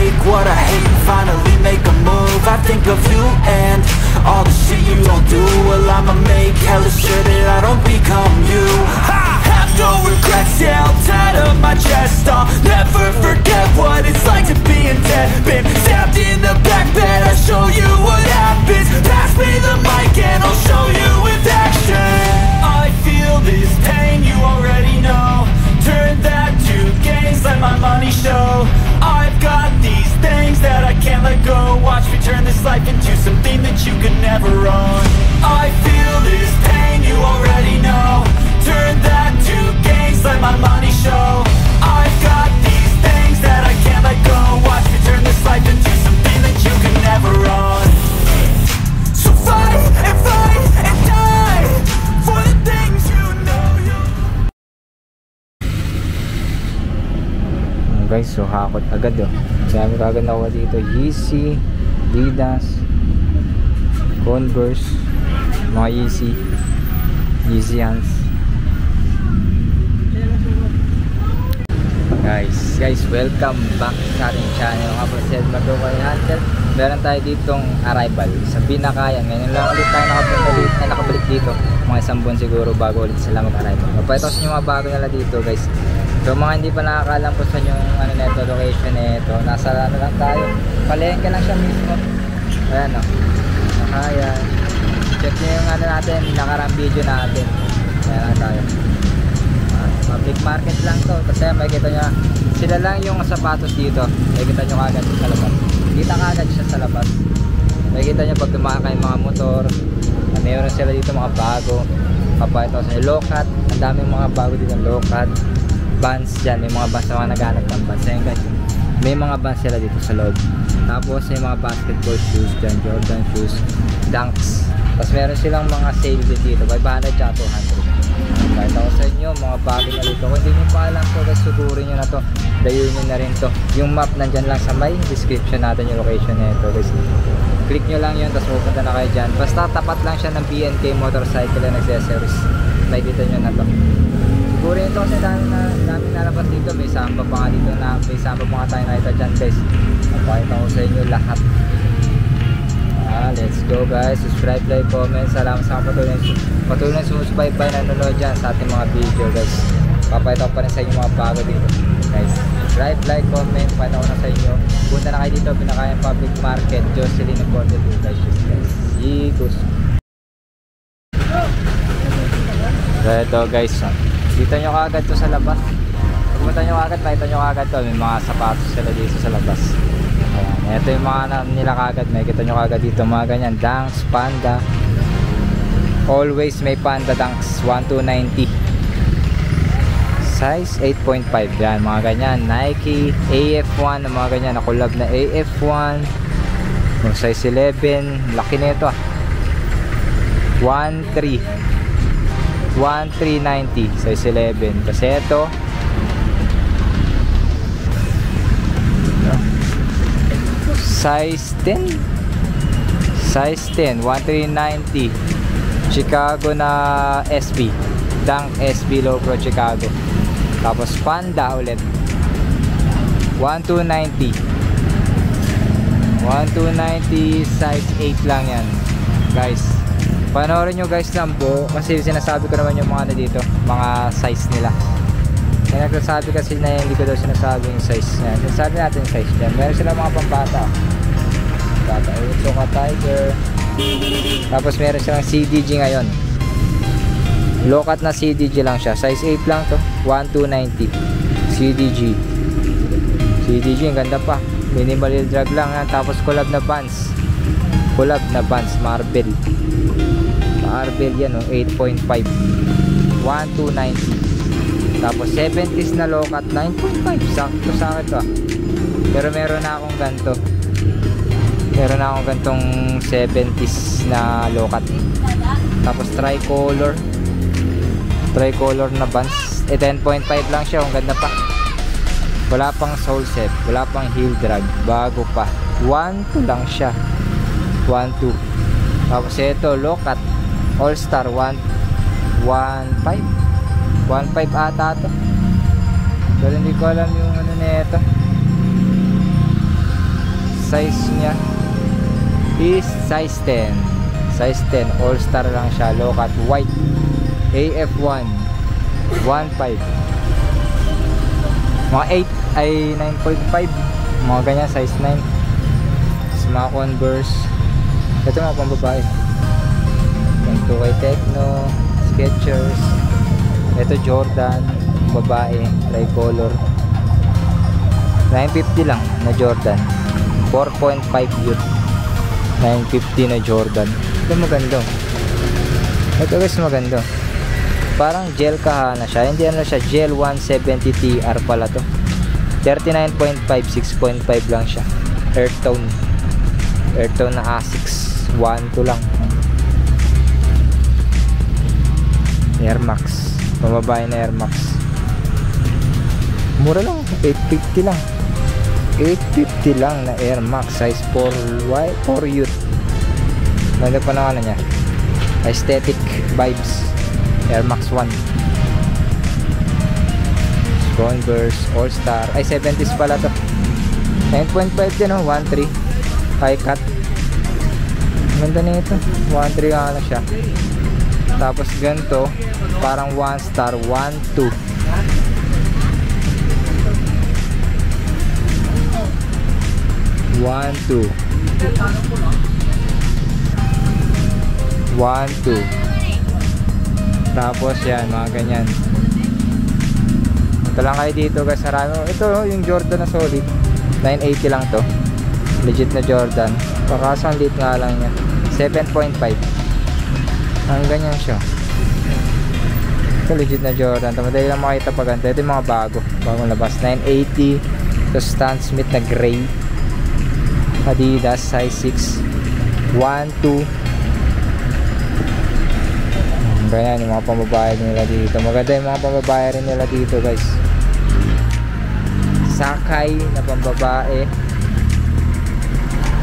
take what I hate and finally make a move. I think of you and all the shit you don't do. Well, I'ma make hella sure that I don't become you. I have no regrets, yeah, I'll tie up my chest. I'll never forget what it's like to be in debt. Been stabbed in the back bed, I'll show you what happens. Pass me the mic and I'll show you with action. I feel this pain, you already know. Turn that to gains, let my money show. I've got these things that I can't let go. Watch me turn this life into something that you could never own. I feel this pain, you already know. Turn that to gains, let my money show. I've got these things that I can't let go. Watch me turn this life into something that you could never own. So fight and die for the things you know you. Guys, so hakot agad Sabi ko agad ako dito. Yeezy, Adidas, Converse, mga Yeezy hands. Guys, welcome back sa ating channel. Mga Brasel Madokoy Hunter. Meron tayo ditong arrival sa Binakayan. Ngayon lang ulit tayo nakabalik dito. Mga isang buwan siguro bago ulit sila mag-arrival. Mapahito sa inyo mga bago nila dito, guys. So mga hindi pa nakakaalam po sa inyo neto, location neto. Nasa lang tayo. Palengke lang siya mismo. Ayan Ayan. Check nyo yung natin, nakarang video natin. Ayan lang tayo. Public market lang to. Kasi makikita nyo, sila lang yung sapatos dito. Makikita nyo kagad sa labas. Kita kagad siya sa labas. Makikita nyo pag tumakay mga motor. Mayroon sila dito mga bago. Kapahito sa low-cut. Ang daming mga bago dito low-cut. Vans dyan, may mga Vans na mga naghanap ng Vans. Ayan guys, may mga Vans sila dito sa loob. Tapos may mga basketball shoes dyan, Jordan shoes, Dunks. Tapos meron silang mga sale din dito, 500 at 200. Kahit ako sa inyo, mga bago na dito. Kung hindi nyo pa alam to guys, sugurin nyo na to. Dayuin nyo na rin to. Yung map nandyan lang sa may description natin, yung location nito guys. Click nyo lang yun, tapos pupunta na kayo dyan. Basta tapat lang siya ng BNK Motorcycle and Accessories. Makikita nyo na to. Siguro ito kasi dami nalabas dito. May samba pa nga dito may samba pa nga tayo nakita dyan guys. Napakita ko sa inyo lahat. Let's go guys. Subscribe, like, comment. Salamat sa patuloy na sumusubaybay na nanonood dyan sa ating mga video guys. Papakita ko pa rin sa inyo mga bago dito guys. Subscribe, like, comment. Papakita ko na sa inyo. Punta na kayo dito, Binakayan Public Market, Jocelyn Imported guys. Yikos. So ito guys, dito nyo kagad to sa labas. Pumunta nyo kagad, makita nyo kagad to. May mga sapatos sila dito sa labas. Ayan, ito yung mga nila kagad. Makikita nyo kagad dito mga ganyan. Dunks, Panda. Always may Panda Dunks 1290. Size 8.5. Yan mga ganyan. Nike AF1 mga ganyan. Nakulab na AF1. Size 11. Laki nito 1390 size 11. Kasi ito size 10 1390 Chicago na SB Dunk SB Low Pro Chicago. Tapos Panda ulit 1290 size 8 lang yan guys. Panoorin nyo guys ng buo kasi sinasabi ko naman yung mga dito, mga size nila. May nagsasabi kasi na hindi ko daw sinasabi yung size niya. Sinasabi natin yung size niya. Meron sila mga pambata. Bata Utsuka Tiger. Tapos meron silang CDG ngayon. Low-cut na CDG lang siya. Size 8 lang to. 1290 CDG. CDG, ang ganda pa. Minimal heel drag lang yan. Tapos collab na Vans. Collab na Vans Marvel. Marvel yan 8.5 1290. Tapos 70s na low-cut 9.5. Sakto sa akin to Pero meron na akong ganito. Meron na akong gantong 70s na low-cut. Tapos tricolor na Vans 10.5 lang siya. Ang ganda pa. Wala pang sole set, wala pang heel drag, bago pa. 1.2 lang siya. 1.2. Tapos ito low-cut All Star 1.5 ata to. Pero hindi ko alam yung ano nito. size niya is size 10. Size 10, all star lang siya, low cut, white. AF1 1.5, mga 8 ay 9.5, mga ganyan, size 9. Mga Converse, ito mga pambabae, yung 2K Techno, Skechers, ito Jordan, babae, tricolor, 950 lang na Jordan, 4.5 yun, 950 na Jordan. Ito maganda, ito guys, maganda, parang gel kahana siya, hindi ano siya, gel 170 TR pala to, 39.5, 6.5 lang siya, earth tone na Asics, 1.2 lang. Air Max, pamabahay na Air Max, mura lang, 850 lang, 850 lang na Air Max, size 4Y, 4 youth. Ganda pa ng ano niya, aesthetic vibes, Air Max 1. Converse All Star, ay 70s pala to, 9.5 din, 1.3 high cut. Ganda na ito, 1.3 ano siya, tapos ganito parang 1 star, 1.2, 1.2, 1.2, tapos yan, mga ganyan. Ito lang kayo dito guys, marami. Ito yung Jordan na solid, 980 lang to, legit na Jordan, pakaso ang lit nga lang niya, 7.5, ang ganyan siya. Ito legit na Jordan, madali lang makita pa ganito. Ito yung mga bagong labas, 980. Ito Stan Smith na gray, Adidas size 6, 1.2. Ganyan yung mga pambabae nila dito, maganda yung mga pambabae rin nila dito guys. Sakay na pambabae,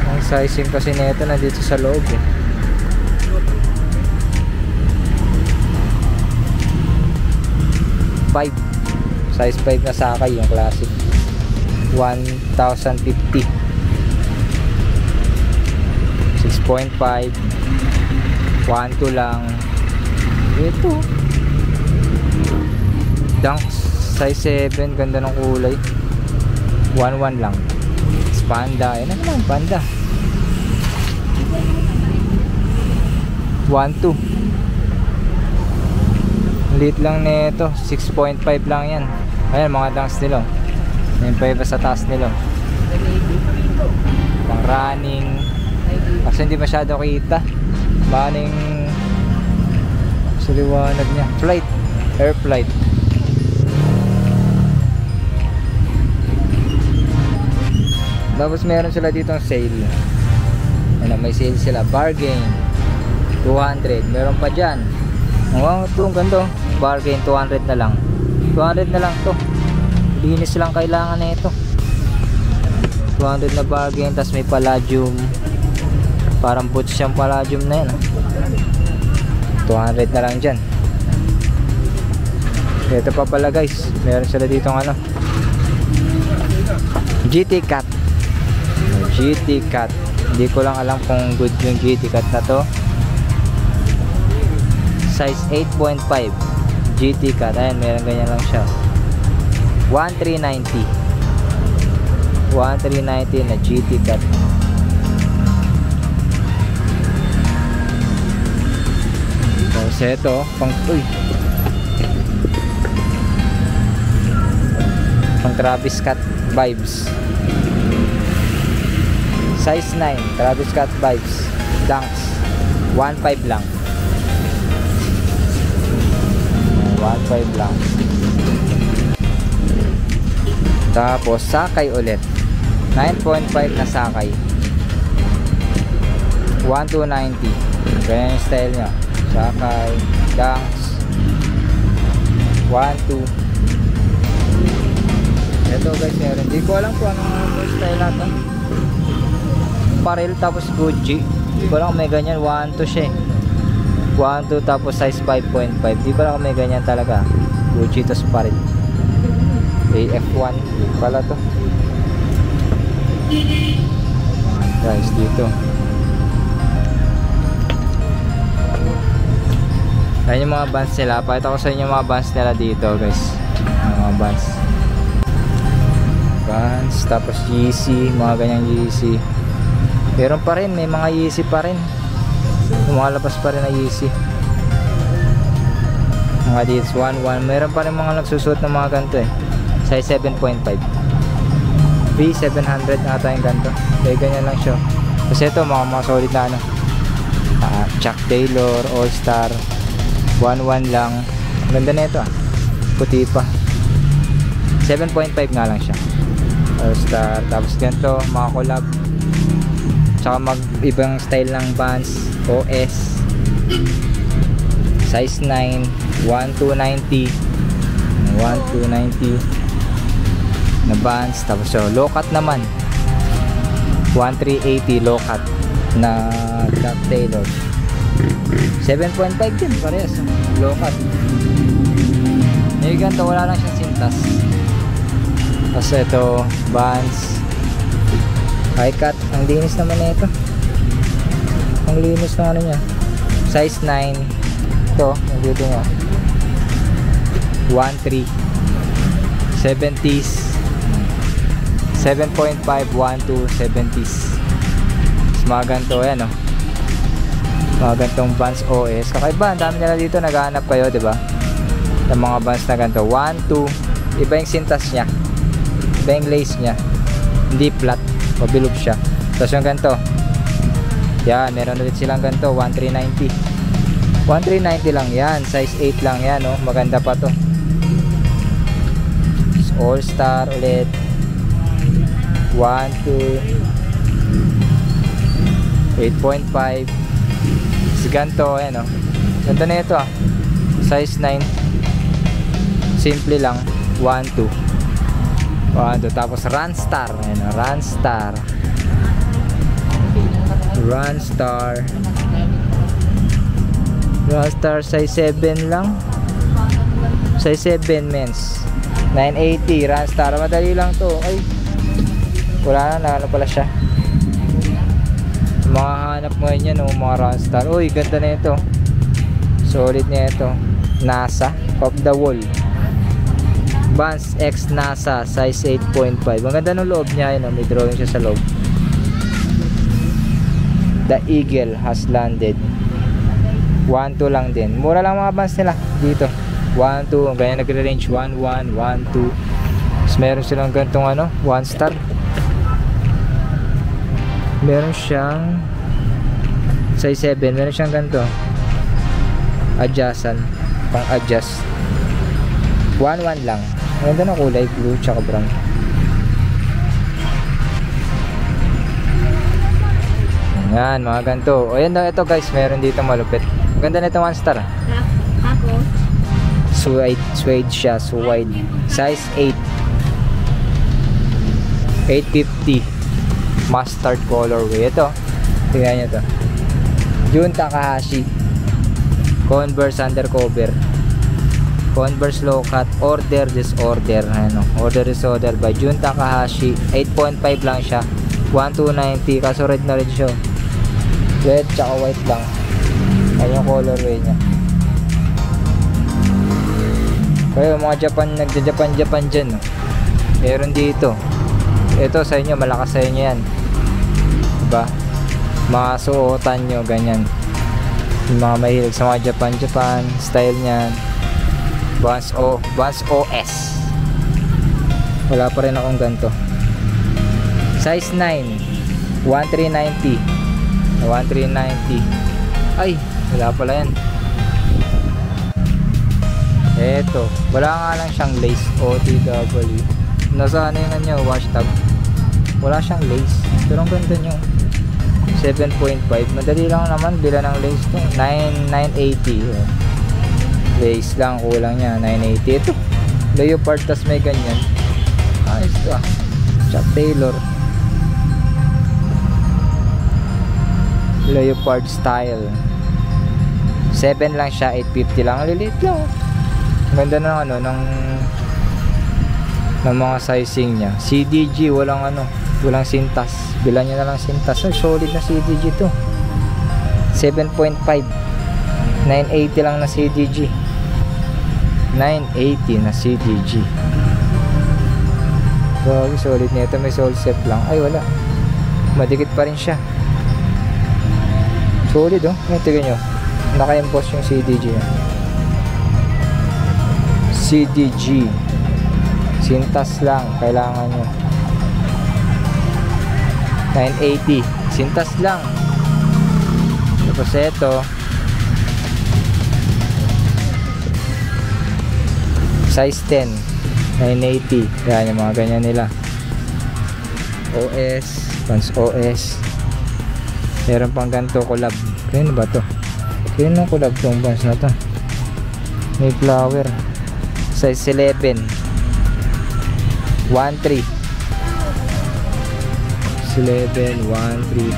ang sizing kasi nito nandito sa loob eh. Size 5 na Sakay, yung classic, 1,050, 6.5, 1.2 lang. Ito Dunks size 7, ganda ng kulay, 1.1 lang. Panda, ayun na naman, Panda, 1.2, lit lang nito, 6.5 lang yan. Ayan mga Dunks nila, yung pa iba sa taas nila, pang running, kasi hindi masyado kita running sa liwanag niya. Flight, air flight. Tapos meron sila ditong sale, ano, may sale sila, bargain 200, meron pa dyan. Wow, ito ang ganda, bargain 200 na lang, 200 na lang to, linis lang kailangan na ito, 200 na bargain. Tapos may palladium, parang boots siyang palladium na yan, 200 na lang dyan. Ito pa pala guys, meron sila ditong ano, GT Cat, GT Cat. Hindi ko lang alam kung good yung GT Cat na to, size 8.5 GT Cat. Ayan, meron ganyan lang siya, 1,390, 1,390 na GT Cat. Tapos ito pang pang Travis Scott vibes, size 9, Travis Scott vibes, Dunks, 1.5 lang, 1.5 lang. Tapos Sakay ulit, 9.5 na Sakay, 1,290. Ganyan yung style nya, Sakay, Dunks, 1.2. Ito guys, meron, hindi ko alam kung anong style natin, Parel tapos Gucci, hindi ko alam kung may ganyan, 1.2 siya eh, 1.2 tapos size 5.5, hindi ko alam kung may ganyan talaga, Gucci tapos Parel. AF1 pala to, guys dito. Ayan yung mga bands nila. Pakita ko sa inyo yung mga bands nila dito guys. Mga bands. Bands, tapos Yeezy, mga ganyang Yeezy. Meron pa rin, may mga Yeezy pa rin. Lumalabas pa rin na Yeezy. Mga Adidas 1-1. Meron pa rin mga nagsusuot ng mga ganito eh. Size 7.5. V700 ata yung ganito. Kaya ganyan lang siya. Kasi ito mga solid na ano. Chuck Taylor, All Star. 1-1 lang. Ganda na ito puti pa. 7.5 nga lang siya. All Star. Tapos ganito mga collab. Tsaka ibang style ng Vans. OS. Size 9. 1290 na Vans. Tapos low cut naman 1380 low cut na Chuck Taylor. 7.5 din parehas low cut. Yung ganito wala lang siyang sintas. Tapos ito Vans high cut. Ang linis naman na ito. Ang linis ng ano niya. Size 9 ito. Nandito nga 1.3 70s 7.5 1.2 70s. Mga ganito yan mga gantong Vans OS. Kakaiba, ang dami nila dito. Naghahanap kayo, diba? Ng mga Vans na ganito 1.2. Iba yung sintas nya, iba yung lace nya, hindi flat, mabilog siya. Tapos yung ganito yan, meron ulit silang ganito 1.390 1.390 lang yan. Size 8 lang yan maganda pa to. All Star ulit 1, 2 8.5 si ganto ayan ganda na ito size 9 simple lang 1, 2 tapos Runstar ayan Runstar size 7 lang. Size 7 men's 980 Runstar. Madali lang to. Ay, wala na, ano pala siya. Mga hanap mo yan mga Runstar. Uy, ganda na ito. Solid na ito. NASA off the wall Vans X NASA size 8.5. Ang ganda ng loob niya may drawing siya sa loob. The Eagle has landed 1.2 lang din. Mura lang mga Vans nila dito 1.2, ganyan nagre-range 1.1, 1.2. Tapos meron silang gantong 1 star. Meron siyang size 7. Meron siyang ganto adjustan, pang adjust 1.1 lang. Ganda na kulay, blue tsaka brown. Yan, mga ganto. O yan daw ito guys, meron dito malupit. Ganda na ito 1 star. Ako Suede siya, suede. Size 8. 850. Mustard colorway. Ito, tingnan nyo to. Jun Takahashi. Converse undercover. Converse low cut. Order disorder. Order disorder by Jun Takahashi. 8.5 lang siya. 1290. Kaso red na red siya. Red tsaka white lang. Ayun yung colorway niya. Kaya mga nagja-Japan dyan meron dito. Ito sa inyo, malakas sa inyo yan, diba? Mga suotan nyo ganyan. Yung mga mahilig sa mga Japan style nyan. Vans OS. Wala pa rin akong ganito. Size 9 1390 Ay, wala pala yan. Eto, wala nga lang siyang lace. OTW. Nasa ano yung wash tab. Wala siyang lace. Pero ang ganda nyo 7.5. Madali lang naman bila ng lace to. 980 lace lang, kulang niya 980. Ito leopard, tas may ganyan. Ayos to Chuck Taylor leopard style. 7 lang siya, 850 lang. Lilit lang. Ganda ng ng mga sizing niya. CDG, walang walang sintas. Bilan nyo na lang sintas. Solid na CDG to. 7.5, 980 lang na CDG. 980 na CDG. Grabe, solid nito. May soul set lang. Ay, wala. Madikit pa rin siya. Solid, oh. Tingnan nyo. Naka-emboss yung CDG. CDG. Sintas lang. Kailangan nyo. 980. Sintas lang. Tapos ito. Size 10. 980. Yan yung mga ganyan nila. OS. Vans OS. Meron pang ganito collab. Kaya ba to? Kaya nung collab tong Vans na to. May flower. Size 11. 1.3. 11. 1.3.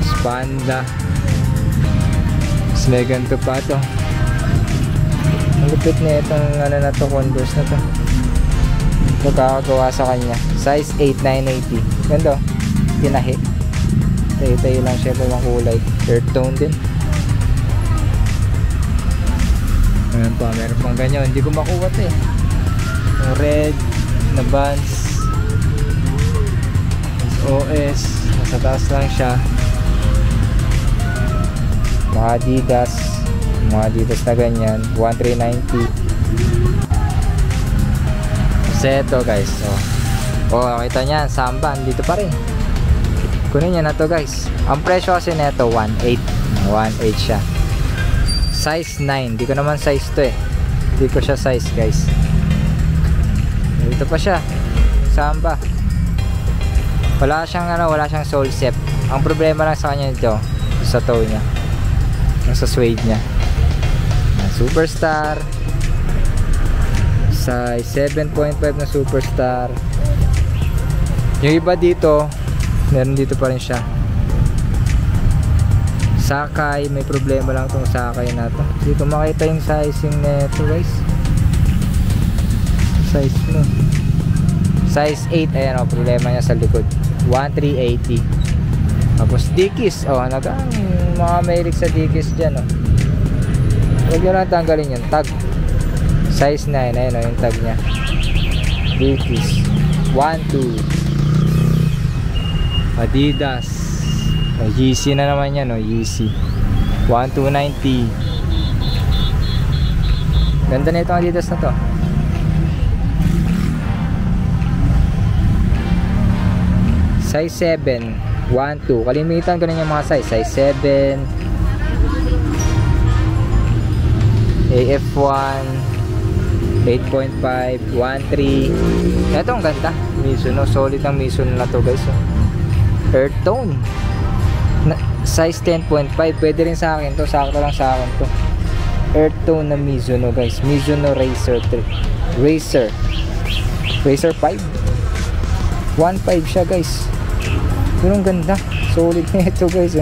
Spanda. Mas may ganito pa to. Ang lupit na itong ano na to, Converse na to. Pagkakagawa sa kanya. Size 8, 980. Ganda, tinahi. Tayo-tayo lang siya ng kulay. Earth tone din. Ayan pa, meron pang ganyan. Hindi ko makuha ito eh. Yung red na Vans OS. Nasa taas lang siya. Mga Adidas na ganyan. 1390. Seto guys. Kita nyo, Samba dito pa rin. Kunin nyo na to guys. Ang presyo kasi neto 1.8. 1.8 siya. Size 9. Di ko naman size to eh. Di ko siya size guys. Dito pa siya. Samba. Wala siyang sole set. Ang problema lang sa kanya ito, sa toe niya. Sa suede niya. Superstar. Size 7.5 na Superstar. Yung iba dito, meron dito pa rin siya. Sakay, may problema lang tong Sakay na to. Hindi ko makita yung sizing nito guys. Size mo. Size 8, ayan o, problema niya sa likod. 1380. Tapos Dickies, mga mahilig sa Dickies dyan, huwag nyo lang tanggalin yung tag. Size 9, ayun yung tag nya. Dickies 1.2. Adidas. Yeezy na naman yan, Yeezy 1290. Ganda na itong Adidas na to. Size 7 1.2. Kalimitan ko na yung mga size. Size 7, AF1, 8.5, 1.3. Ito ang ganda. Mizuno. Solid ang Mizuno na to guys. Earth tone. Size 10.5. Pwede rin sa akin to. Sakto lang sa akin to. Earth tone na Mizuno guys. Mizuno Racer 3. Racer 5. 1.5 siya guys. Pero ang ganda. Solid na ito guys.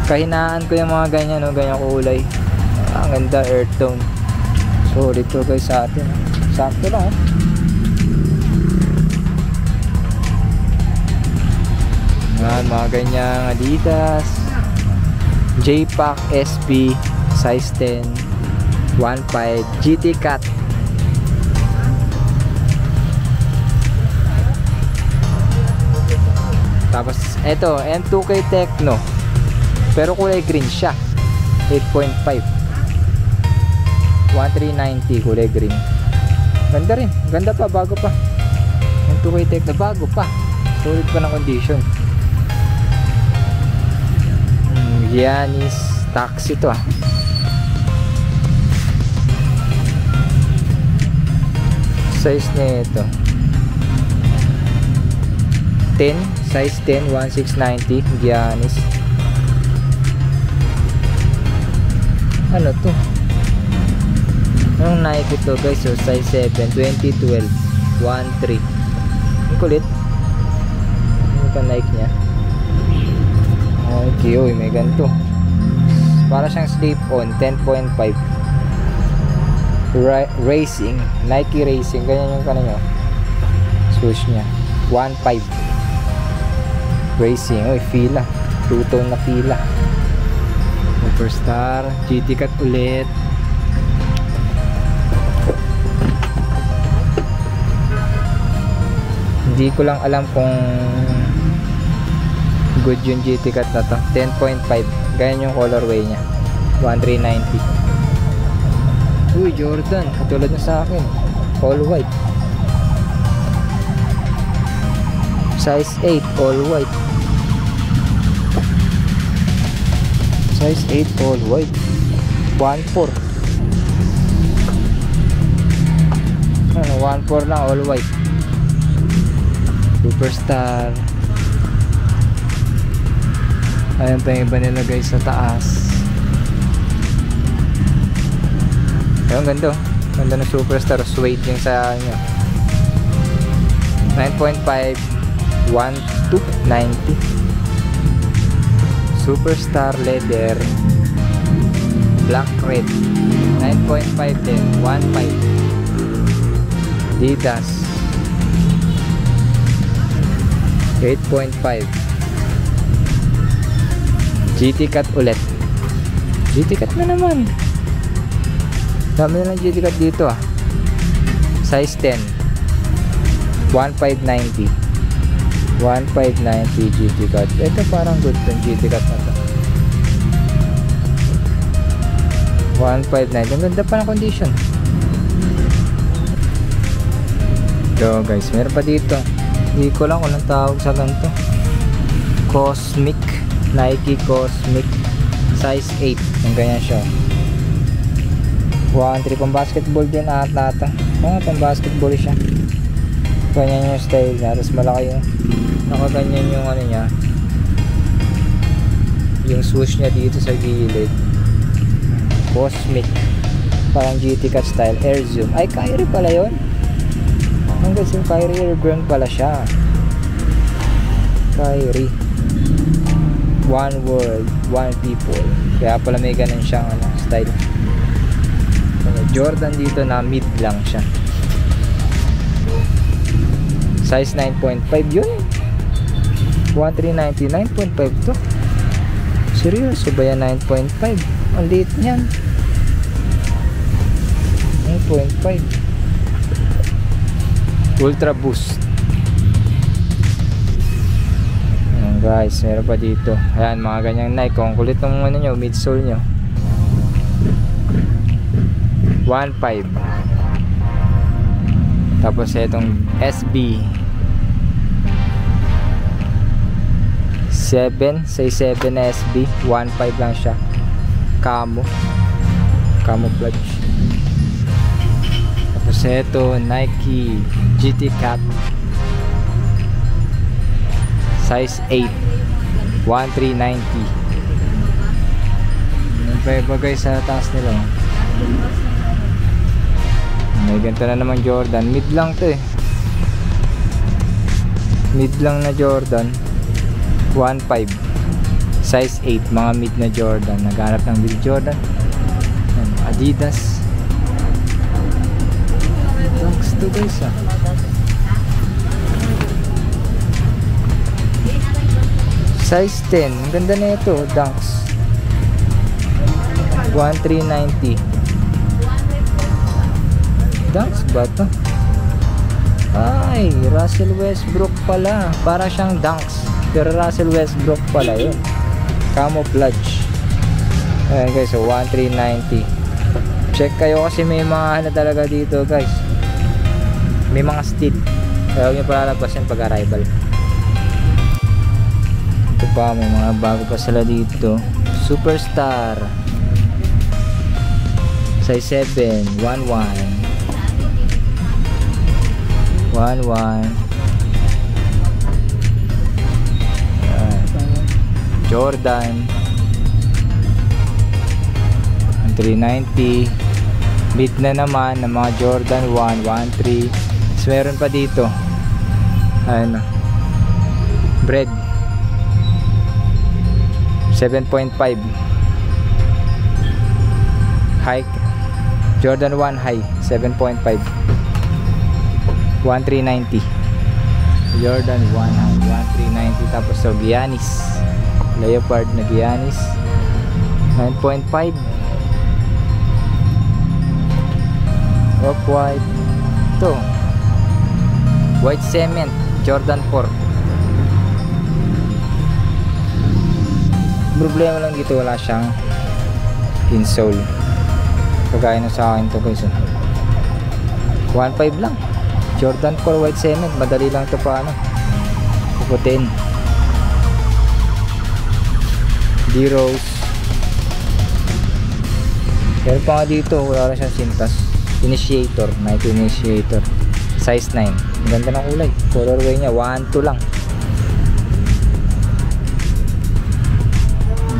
Kahinaan ko yung mga ganyan. Ganyan kulay. Ang ganda. Earth tone. Solid to guys sa atin. Sakto lang. Mga ganyang Adidas. J-Pack SB size 10 1.5 GT Cat. Tapos eto M2K Techno, pero kulay green siya. 8.5 1390 kulay green. Ganda rin. Ganda pa, bago pa. M2K Techno, bago pa. Solid pa ng condition. Giannis Taxi to Size na ito 10, size 10, 1690 Giannis. Ano to? Anong Nike to guys? So size 7, 2012 1.3. Ang kulit. Ano pa Nike nya? Okay, may ganito. Para siyang slip-on, 10.5. Racing, Nike Racing, ganyan yung kanina. swoosh nya 1.5 racing. Uy, fila, two-tone na fila. Superstar GT Cat ulit. Hindi ko lang alam kung good yung GT Cat na to. 10.5, ganyan yung colorway nya, 1390. Uy, Jordan, katulad na sa akin, all white, size 8, all white, size 8, all white, 1.4, ano, 1.4 lang, all white. Superstar. Ayan pa yung iba nila guys sa taas. Ayun, ganda, ganda ng Superstar. Suede yung sa inyo. 9.5, 1,290. Superstar leather, black red, 9.5 din, 1.5. Adidas 8.5. GT Cat ulit. GT Cat na naman. Dami na ng GT Cat dito ah. Size 10, 1,590. 1,590 GT Cat. Ito parang good yung GT Cat na to. 1,590. Ang ganda pa ng condition. So guys, meron pa dito. Hindi ko lang kung anong tawag sa ganito. Cosmic, Nike Cosmic, size 8. Yung ganyan siya. 1.3 pang basketball din ata. Pang basketball siya. Ganyan yung style niya. Tapos malaki yung nakaganyan yung ano niya, yung swoosh niya dito sa gilid. Cosmic, parang GT Cat style. Air Zoom. Ay, Kyrie pala yun. Hanggang yung Kyrie Airburn pala siya. Kyrie, one world, one people. Kaya pala may ganun siyang ano, style. Jordan dito na mid lang siya. Size 9.5 yun. 1,390, 9.5 to. Seryoso ba yan? 9.5? Ang liit niyan. 9.5. Ultra Boost. Ayan guys, meron pa dito. Ayan, mga ganyang Nike. Kung kulit ng ano nyo, midsole nyo, 1.5. Tapos itong SB 7, say 7 na SB, 1.5 lang siya. Camouflage. Tapos ito Nike GT Cat, size 8, 1,390. Yan pa iba guys sa taas nila. May ganito na naman Jordan. Mid lang to eh. Mid lang na Jordan, 1.5, size 8. Mga mid na Jordan. Naghanap ng mid Jordan. Adidas. Dunks to guys ah. Size 10. Ang ganda na ito. Dunks 1,390. Dunks ba ito? Ay, Russell Westbrook pala. Para siyang Dunks, pero Russell Westbrook pala yun. Camouflage. Ayan guys, so 1,390. Check kayo kasi may mga ano talaga dito guys. May mga steel. Kaya huwag nyo palalagpasin pag arrival. Ito pa, may mga bago pa sila dito. Superstar, size 7, 1.1. 1.1. Jordan 390. Mid na naman ng mga Jordan 1, 1.3. So meron pa dito ano, bread 7.5 high, Jordan 1 high 7.5, 1,390. Jordan 1390. Tapos so Giannis Leopard na Giannis 9.5. Off-white. Ito white cement Jordan 4. Problema lang dito, wala siyang insole. Kagaya na sa akin to guys. 1.5 lang. Jordan 4 white cement. Madali lang ito paano puputin. D-Rose. Pero pa nga dito, wala lang siyang sintas. Initiator, Nike Initiator. Size 9. Ang ganda ng kulay. Colorway niya, 1-2 lang.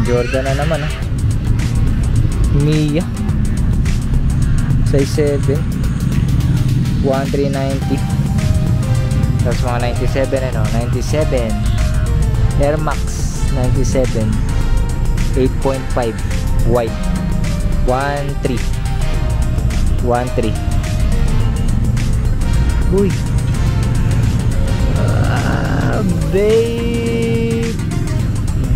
Jordan na naman ah. Mia. Size 7. 1390. Tapos mga 97 ano, 97 Air Max 97 8.5 white 13 uy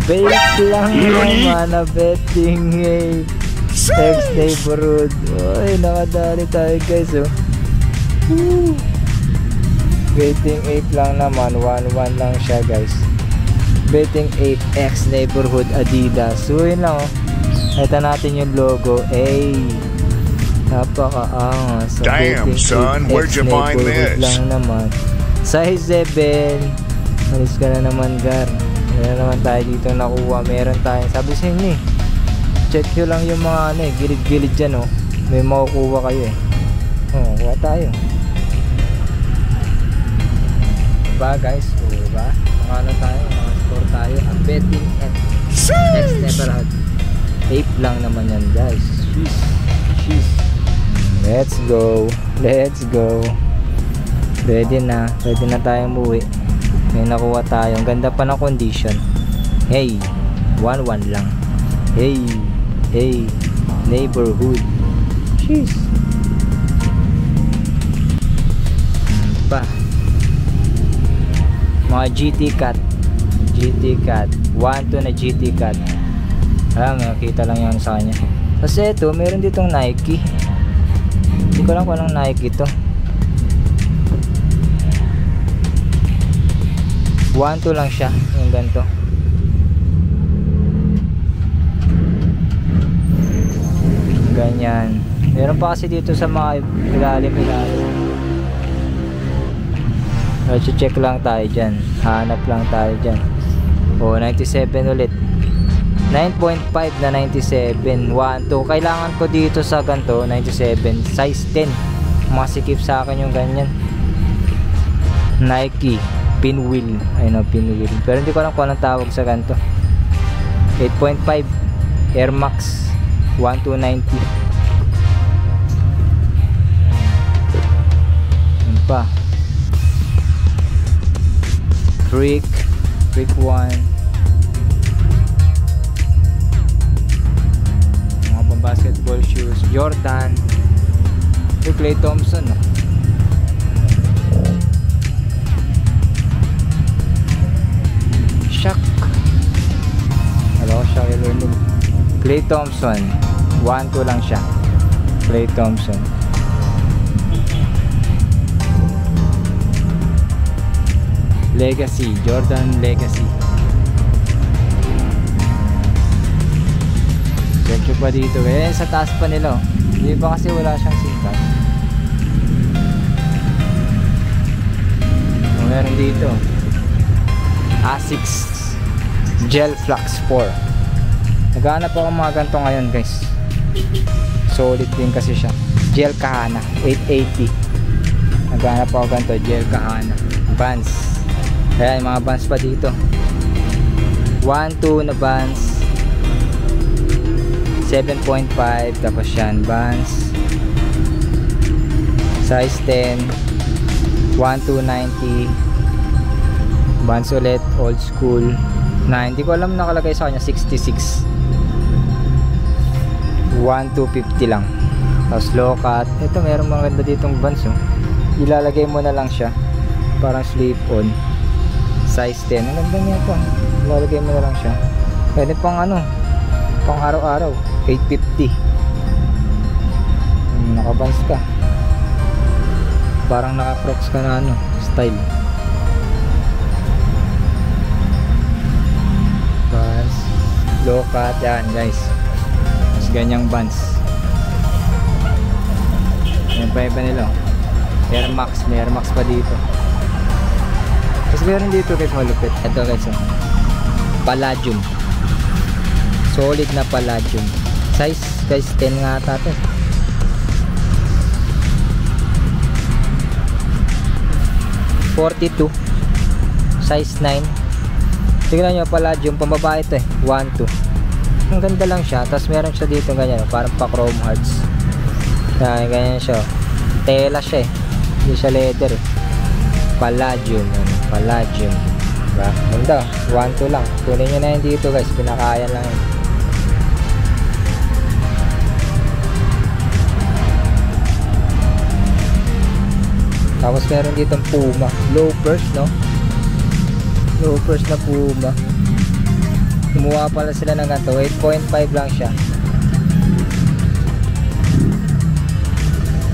babe lang naman na betting ex neighborhood. Uy, nakadali tayo guys oh. Betting 8 lang naman, 1-1 lang siya guys. Betting 8 X neighborhood Adidas. So yun lang oh. Ito natin yung logo. Napaka-angas. So, damn son, where'd you find this? Lang naman. Size 7. Alis ka na naman gar. Meron naman tayo dito nakuha. Meron tayo. Sabi sa inyo check nyo lang yung mga ano gilid-gilid dyan oh. May makukuha kayo kuha tayo. Diba guys? O diba? Makano tayo? Score tayo. Ang betting X neighborhood 8 lang naman yan guys. Sheesh. Let's go. Ready na tayong umuwi. May nakuha tayo. Ang ganda pa ng condition. 1-1 lang. Hey neighborhood. Sheesh. Pa mga GT Cat 1-2 na GT Cat. Nakita lang yan sa kanya. Kasi ito meron ditong Nike. Hindi ko lang kung anong Nike ito. 1-2 lang siya yung ganito. Ganyan. Meron pa kasi dito sa mga ilalim. Check lang tayo dyan. Hanap lang tayo dyan. 97 ulit. 9.5 na 97. 1-2. Kailangan ko dito sa ganito 97. Size 10. Masikip sa akin yung ganyan. Nike pinwheel. Pinwheel. Pero hindi ko alam kung anong tawag sa ganito. 8.5 Air Max 1290. Yan pa. Freak 1. Mga pang basketball shoes. Jordan. Clay Thompson Shaq. Shaquille O'Neal. Clay Thompson 1-2 lang siya. Clay Thompson. Legacy, Jordan Legacy. Check nyo pa dito. Sa taas pa nila. Hindi ba kasi wala siyang sintas. Meron dito Asics Gel Flux 4. Naghahanap ako mga ganito ngayon guys. Solid din kasi siya. Gel Kahana 880. Naghahanap ako ganito. Gel Kahana Vans. Ayan, mga bands pa dito. 1-2 na bands. 7.5. Tapos yan, bands. Size 10. 1290. Bands ulit, old school. Hindi ko alam nakalagay sa kanya. 66. 1250 lang. Tapos low cut. Ito, meron mga ganda ditong bands Ilalagay mo na lang siya. parang slip on, size 10. Ang ganda niya po, lalagay mo na lang siya. Pwede pang ano, pang araw-araw. 850. Nakabans ka, parang naka-crocs ka na ano, style. Bans, low cut yan guys. Mas ganyang bans. Yan pa iba nila. Air Max, may Air Max pa dito. Tapos meron dito guys malupit. Ito guys oh, Palladium. Solid na Palladium. Size guys 10 nga ata to. $42, size 9. Tingnan nyo, Palladium, pambabae ito eh, 1-2. Ang ganda lang siya. Tapos meron siya dito ganyan, parang pa chrome hearts. Ganyan siya, tela siya eh, hindi siya leather eh. Palladium, Palladium, diba? Ganda, 1-2 lang. Kunin nyo na yun dito guys, pinakayan lang yun. Tapos meron ditong Puma, loafers no, loafers na Puma. Kumuha pala sila ng ganito, 8.5 lang siya.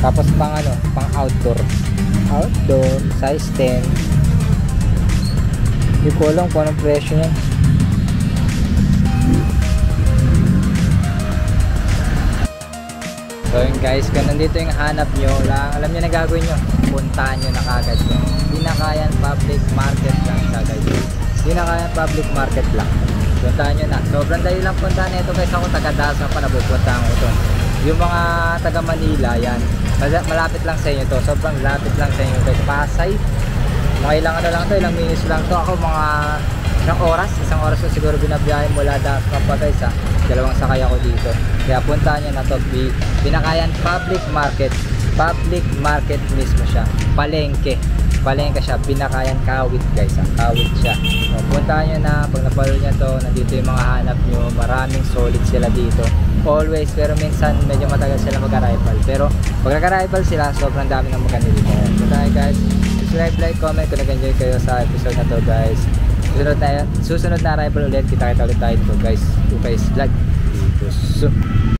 Tapos pang ano, pang outdoor, size 10. Hindi ko alam kung anong presyo niyan. So yun guys, kung nandito yung hanap nyo lang, alam nyo na gagawin nyo, puntahan nyo na kagad yun. Binakayan Public Market lang siya guys. Binakayan Public Market lang, puntahan nyo na. Sobrang dali lang puntahan ito guys. Ako taga Dasma pa, napupuntahan ko ito. Yung mga taga Manila yan, malapit lang sa inyo to. Sobrang lapit lang sa inyo guys. Pasay, mga ilang ano lang to, ilang minutes lang to. Ako mga isang oras ko siguro binabiyahe mula Dasma pa guys ha. Dalawang sakay ako dito. Kaya puntahan nyo na to, Binakayan Public Market. Public Market mismo siya, palengke siya, Binakayan Kawit guys ha. Kawit siya. So, puntahan nyo na, pag napalo nyo to, nandito yung mga hanap nyo. Maraming solid sila dito always, pero minsan medyo matagal sila mag-arrival. Pero pag nag-arrival sila, sobrang dami ng maganda dito. Puntahan guys, subscribe, like, comment kung nag-enjoy kayo sa episode na to guys. Susunod na arrival ulit, kita ulit tayo dito guys. Vlog dito.